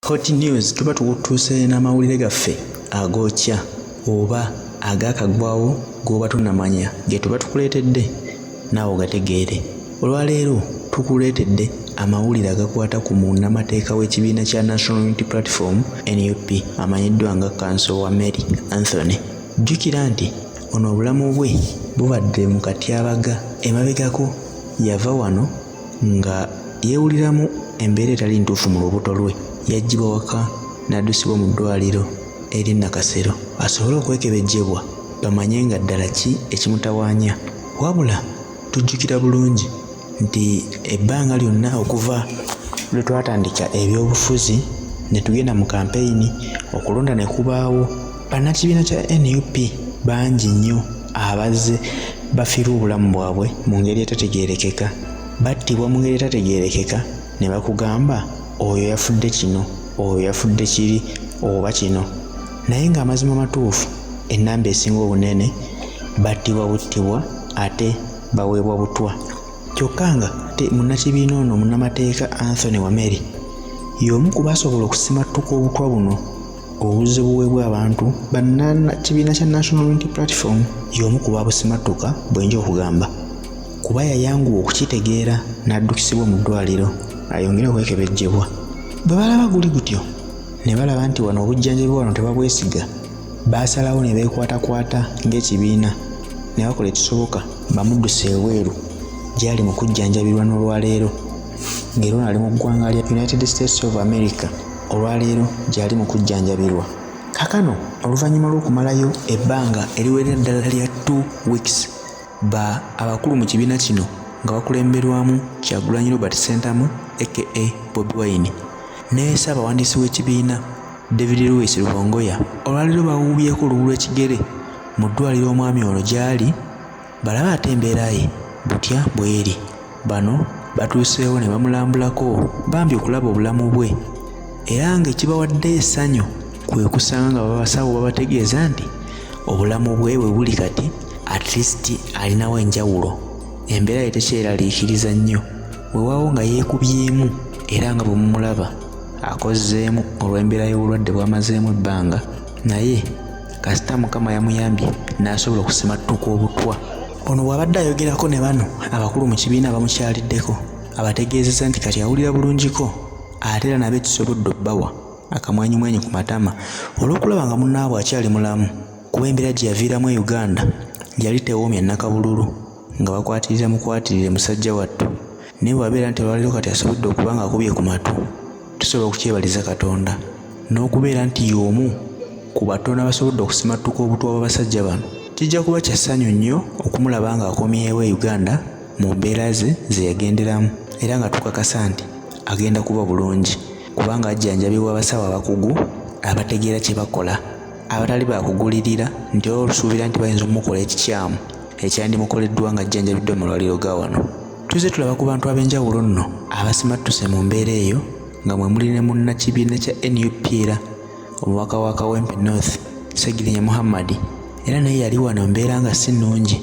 Hot news tuba tukutuuse n'amawulire gaffe agookya oba agaakagwawo g'oba tunnamanya ge tuba tukuleetedde naawe ogategeere. Olwaleero tukuleetedde amawulire agakwata ku munnamateeka w'ekibiina kya National Unity Platform NUP amanyiddwa nga Council Mary Anthony. Jjukira nti ono obulamu bwe bubadde mu katyabaga, emabegako yava wano nga yeewuliramu embeera etali ntuufu mu lubuto lwe. Yaggyibwa waka n'addusibwa mu ddwaliro eri Nakasero asobole okwekebejjebwa bamanye nga ddala ki ekimutawaanya. Wabula tujjukira bulungi nti ebbanga lyonna okuva lwe twatandika ebyobufuzi ne tugenda mu kampeyini okulonda ne kubaawo, bannakibiina kya NUP bangi nnyo abazze bafiirwa obulamu bwabwe mu ngeri etategeerekeka, battibwa mu ngeri etategeerekeka ne bakugamba oyo yafudde kino, oyo yafudde kiri oba kino. Naye ng'amazima matuufu ennamba esinga obunene battibwa buttibwa ate baweebwa butwa. Kyokka nga munnakibiina ono munnamateeka Anthony Wameri y'omu ku basobola okusimattuka obutwa buno obuzze buweebwa abantu bannakibiina kya National Unity Platform, y'omu ku babusimattuka bwenja okugamba, kuba yayanguwa okukitegeera n'addukisibwa mu ddwaliro ayongere okwekebejjebwa. Bwe balaba guli gutyo ne balaba nti wano obujjanjabi wano tebabwesiga, baasalawo ne beekwatakwata ng'ekibiina ne bakola ekisoboka bamudduse ebweru gy'ali mu kujjanjabirwa n'olwaleero, ng'era ono ali mu ggwanga lya United States of America, olwaleero gy'ali mu kujjanjabirwa. Kaakano oluvannyuma lw'okumalayo ebbanga eriwerera ddala lya 2 weeks abakulu mu kibiina kino nga bakulemberwamu Kyagulanyi Robert Ssentamu aka Bobi Wine ne Ssaabawandiisi w'ekibiina David Lewis Rubongoya, olwaleero bawuubyeko olubu lw'ekigere mu ddwaliro omwami ono gy'ali balaba ate embeera ye butya bw'eri. Bano batuuseewo ne bamulambulako bambi okulaba obulamu bwe, era ng'ekibawadde essanyu kwe kusanga nga babasawo babategeeza nti obulamu bwe bwe buli kati at least alinawo enjawulo, embeera ye tekyeraliikiriza nnyo, weewaawo nga yeekubyemu era nga bwe mumulaba akozzeemu olw'embeera y'obulwadde bw'amazeemu ebbanga, naye kasita Mukama yamuyambye n'asobola okusimattuka obutwa. Ono bw'abadde ayogerako ne bano abakulu mu kibiina bamukyaliddeko, abategeezezza nti kati awulira bulungiko ate era nabo ekisobodde obbawa akamwenyumwenyu ku matama olw'okulaba nga munnaabwe akyali mulamu, kuba embeera gye yaviiramu e Uganda yali tewoomya Nakabululu nga bakwatirira mukwatirire musajja wattu. Naye bw'abeera nti olwaleero kati asobodde okuba nga akubye ku matu, tusobola okukyebaliza Katonda n'okubeera nti y'omu ku batono abasobodde okusimattuka obutwa bw'abasajja bano. Kijja kuba kya ssanyu nnyo okumulaba ng'akomyewo e Uganda mu mbeera ze yagenderamu, era nga tukakasa nti agenda kuba bulungi kubanga ajjanjabibwa abasawo abakugu abategeera kye bakola, abatali bakugulirira nti olusuubira nti bayinza okumukola ekikyamu ekyandimukoleddwa nga ajjanjabiddwa mu malwaliro ga wano. Tuzze tulaba ku bantu ab'enjawulo nno abasimattuse mu mbeera eyo, nga mwe muli ne munnakibiina kya NUP era omubaka wa Kawempe North Ssegirinya Muhammad, era naye yali wano mbeera nga si nnungi,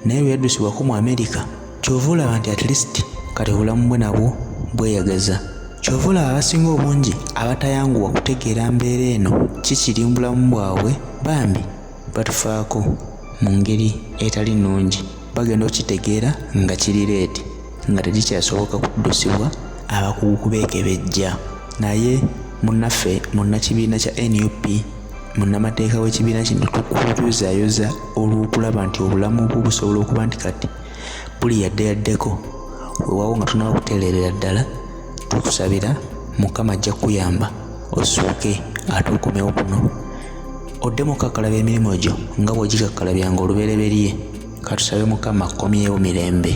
naye lwe yaddusibwako mu America kyova olaba nti at least kati obulamu bwe nabwo bweyagaza. Kyova olaba abasinga obungi abatayanguwa kutegeera mbeera eno kikiri mu bulamu bwabwe bambi batufaako mu ngeri etali nnungi, bagenda okitegeera nga kiri leeti nga tekikyasoboka kuddusibwa abakugu kubeekebejja. Naye munnaffe munnakibiina kya NUP munnamateeka w'ekibiina kino tukuyuzaayoza olw'okulaba nti obulamu bwo busobola okuba nti kati buli yaddeyaddeko, weewaawo nga tunaba kutereerera ddala tukusabira Mukama ajja kuyamba ossuuke ate okomewo kuno oddemu okakkalabya emirimu gyo nga bw'ogikakkalabya nga olubereberye. Katusabe Mukama akomyewo mirembe.